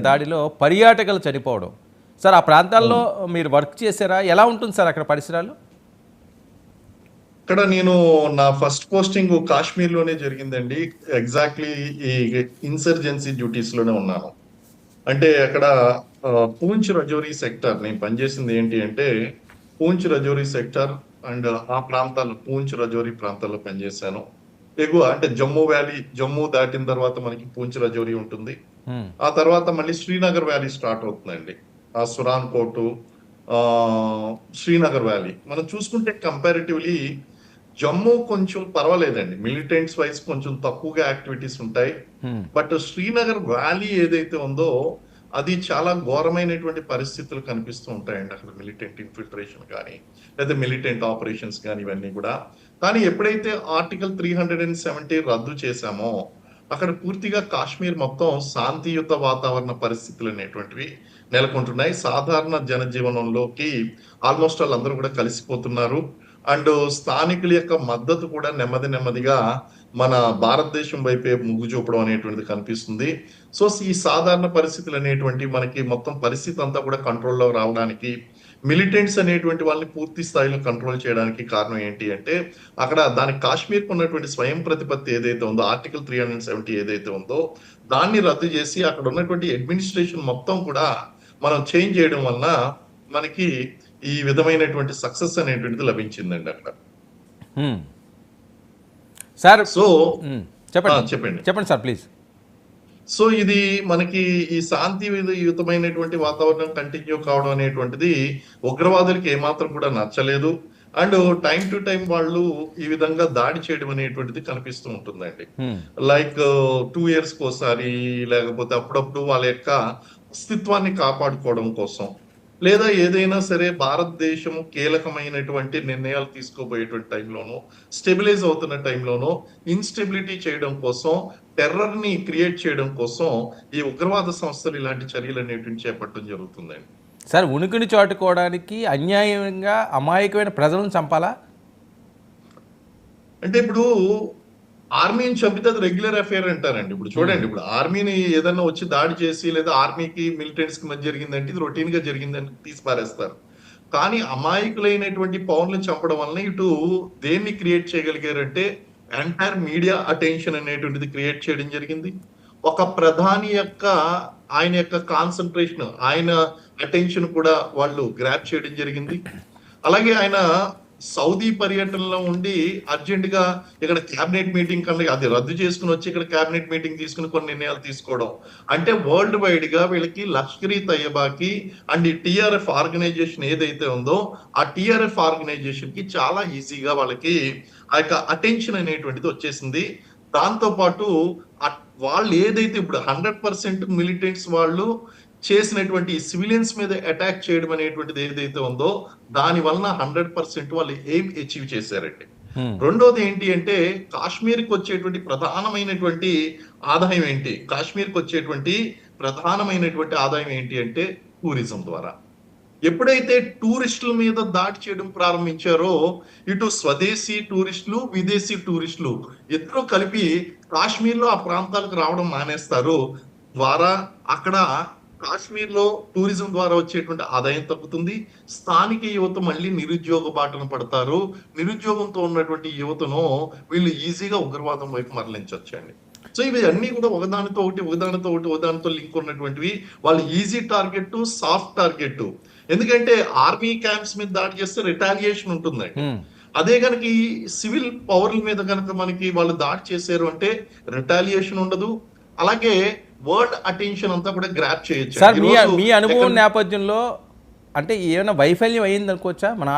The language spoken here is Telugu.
దాడిలో పర్యాటకులు చనిపోవడం. సార్ ఆ ప్రాంతాల్లో మీరు వర్క్ చేశారా? ఎలా ఉంటుంది సార్ అక్కడ పరిసరాలు? ఇక్కడ నేను నా ఫస్ట్ పోస్టింగ్ కాశ్మీర్‌లోనే జరిగిందండి. ఎగ్జాక్ట్‌లీ ఈ ఇన్సర్జెన్సీ డ్యూటీస్‌లోనే ఉన్నాను. అంటే అక్కడ పూంచ్ రజౌరి సెక్టార్ నేను పనిచేసింది ఏంటి అంటే, పూంచ్ రజౌరి సెక్టార్ అండ్ ఆ ప్రాంతాల్లో పూంచ్ రజౌరి ప్రాంతాల్లో పనిచేశాను. ఎగువ అంటే జమ్మూ వ్యాలీ, జమ్మూ దాటిన తర్వాత మనకి పూంచ్ రజౌరి ఉంటుంది. ఆ తర్వాత మళ్ళీ శ్రీనగర్ వ్యాలీ స్టార్ట్ అవుతుందండి. ఆ సురాన్ కోటు, శ్రీనగర్ వ్యాలీ. మనం చూసుకుంటే కంపారిటివ్‌లీ జమ్మూ కొంచెం పర్వాలేదండి. మిలిటెంట్స్ వైస్ కొంచెం తక్కువగా యాక్టివిటీస్ ఉంటాయి. బట్ శ్రీనగర్ వ్యాలీ ఏదైతే ఉందో అది చాలా ఘోరమైనటువంటి పరిస్థితులు కనిపిస్తూ ఉంటాయండి. అక్కడ మిలిటెంట్ ఇన్ఫిల్ట్రేషన్ కానీ, లేదా మిలిటెంట్ ఆపరేషన్స్ కానీ ఇవన్నీ కూడా. కానీ ఎప్పుడైతే ఆర్టికల్ 370 రద్దు చేశామో అక్కడ పూర్తిగా కాశ్మీర్ మొత్తం శాంతియుత వాతావరణ పరిస్థితులు అనేటువంటివి నెలకొంటున్నాయి. సాధారణ జనజీవనంలోకి ఆల్మోస్ట్ వాళ్ళందరూ కూడా కలిసిపోతున్నారు. అండ్ స్థానికుల యొక్క మద్దతు కూడా నెమ్మది నెమ్మదిగా మన భారతదేశం వైపే మొగ్గు చూపడం అనేటువంటిది కనిపిస్తుంది. సో ఈ సాధారణ పరిస్థితులు అనేటువంటి మనకి మొత్తం పరిస్థితి అంతా కూడా కంట్రోల్లో రావడానికి, మిలిటెంట్స్ అనేటువంటి వాళ్ళని పూర్తి స్థాయిలో కంట్రోల్ చేయడానికి కారణం ఏంటి అంటే, అక్కడ దానికి కాశ్మీర్‌కు ఉన్నటువంటి స్వయం ప్రతిపత్తి ఏదైతే ఉందో ఆర్టికల్ 370 ఏదైతే ఉందో దాన్ని రద్దు చేసి అక్కడ ఉన్నటువంటి అడ్మినిస్ట్రేషన్ మొత్తం కూడా మనం చేంజ్ చేయడం వలన మనకి ఈ విధమైనటువంటి సక్సెస్ అనేటువంటిది లభించిందండి అక్కడ. సార్ సో చెప్పండి చెప్పండి చెప్పండి సార్ ప్లీజ్. సో ఇది మనకి ఈ శాంతియుతమైనటువంటి వాతావరణం కంటిన్యూ కావడం అనేటువంటిది ఉగ్రవాదులకి ఏమాత్రం కూడా నచ్చలేదు. అండ్ టైం టు టైం వాళ్ళు ఈ విధంగా దాడి చేయడం అనేటువంటిది కనిపిస్తూ ఉంటుందండి. లైక్ 2 years కోసారి, లేకపోతే అప్పుడప్పుడు వాళ్ళ యొక్క అస్తిత్వాన్ని కాపాడుకోవడం కోసం, లేదా ఏదైనా సరే భారతదేశం కీలకమైనటువంటి నిర్ణయాలు తీసుకోబోయేటువంటి టైంలోనో, స్టెబిలైజ్ అవుతున్న టైంలోనో ఇన్స్టెబిలిటీ చేయడం కోసం, టెర్రర్ ని క్రియేట్ చేయడం కోసం ఈ ఉగ్రవాద సంస్థలు ఇలాంటి చర్యలు అనేటువంటి చేపట్టడం జరుగుతుందండి. సార్ ఉనికిని చాటుకోవడానికి అన్యాయంగా అమాయకమైన ప్రజలను చంపాలా? అంటే ఇప్పుడు ఆర్మీని చంపితే అది రెగ్యులర్ అఫేర్ అంటారండి. ఇప్పుడు చూడండి, ఇప్పుడు ఆర్మీని ఏదన్నా వచ్చి దాడి చేసి, లేదా ఆర్మీకి మిలిటెంట్స్ కి మధ్య జరిగిందంటే ఇది రొటీన్ గా జరిగిందని తీసి పారేస్తారు. కానీ అమాయకులైనటువంటి పౌరులను చంపడం వలన ఇటు దేన్ని క్రియేట్ చేయగలిగారంటే ఎంటైర్ మీడియా అటెన్షన్ అనేటువంటిది క్రియేట్ చేయడం జరిగింది. ఒక ప్రధాని యొక్క ఆయన యొక్క కాన్సన్ట్రేషన్, ఆయన అటెన్షన్ కూడా వాళ్ళు గ్రాప్ చేయడం జరిగింది. అలాగే ఆయన సౌదీ పర్యటనలో ఉండి అర్జెంట్ గా ఇక్కడ క్యాబినెట్ మీటింగ్ కన్నా అది రద్దు చేసుకుని వచ్చి ఇక్కడ క్యాబినెట్ మీటింగ్ తీసుకుని కొన్ని నిర్ణయాలు తీసుకోవడం అంటే వరల్డ్ వైడ్ గా వీళ్ళకి లష్కరీ తయ్యబాకి అండ్ ఈ టిఆర్ఎఫ్ ఆర్గనైజేషన్ ఏదైతే ఉందో ఆ టిఆర్ఎఫ్ ఆర్గనైజేషన్ కి చాలా ఈజీగా వాళ్ళకి ఆ యొక్క అటెన్షన్ అనేటువంటిది వచ్చేసింది. దాంతో పాటు వాళ్ళు ఏదైతే ఇప్పుడు 100% మిలిటెంట్స్ వాళ్ళు చేసినటువంటి సివిలియన్స్ మీద అటాక్ చేయడం అనేటువంటిది ఏదైతే ఉందో దాని వలన 100% వాళ్ళు ఎయిమ్ అచీవ్ చేశారండి. రెండోది ఏంటి అంటే కాశ్మీర్కి వచ్చేటువంటి ప్రధానమైనటువంటి ఆదాయం ఏంటి? కాశ్మీర్కి వచ్చేటువంటి ప్రధానమైనటువంటి ఆదాయం ఏంటి అంటే టూరిజం ద్వారా. ఎప్పుడైతే టూరిస్టుల మీద దాడి చేయడం ప్రారంభించారో ఇటు స్వదేశీ టూరిస్టులు, విదేశీ టూరిస్టులు ఇద్దరు కలిపి కాశ్మీర్లో ఆ ప్రాంతాలకు రావడం మానేస్తారు. ద్వారా అక్కడ కాశ్మీర్లో టూరిజం ద్వారా వచ్చేటువంటి ఆదాయం తగ్గుతుంది. స్థానిక యువత మళ్ళీ నిరుద్యోగ బాటన పడతారు. నిరుద్యోగంతో ఉన్నటువంటి యువతను వీళ్ళు ఈజీగా ఉగ్రవాదం వైపు మరలించవచ్చండి. సో ఇవి అన్ని కూడా ఒకదానితో ఒకదానితో లింక్ ఉన్నటువంటివి. వాళ్ళు ఈజీ టార్గెట్, సాఫ్ట్ టార్గెట్. ఎందుకంటే ఆర్మీ క్యాంప్స్ మీద దాడి చేస్తే రిటాలియేషన్ ఉంటుందండి. అదే కనుక ఈ సివిల్ పౌరుల మీద కనుక మనకి వాళ్ళు దాడి చేశారు అంటే రిటాలియేషన్ ఉండదు. అలాగే వరల్డ్ అటెన్షన్ అంతా కూడా గ్రాప్ చేయొచ్చు. సార్ మీ అనుభవం నేపథ్యంలో అంటే ఏమైనా వైఫల్యం అయ్యింది అనుకోవచ్చా మన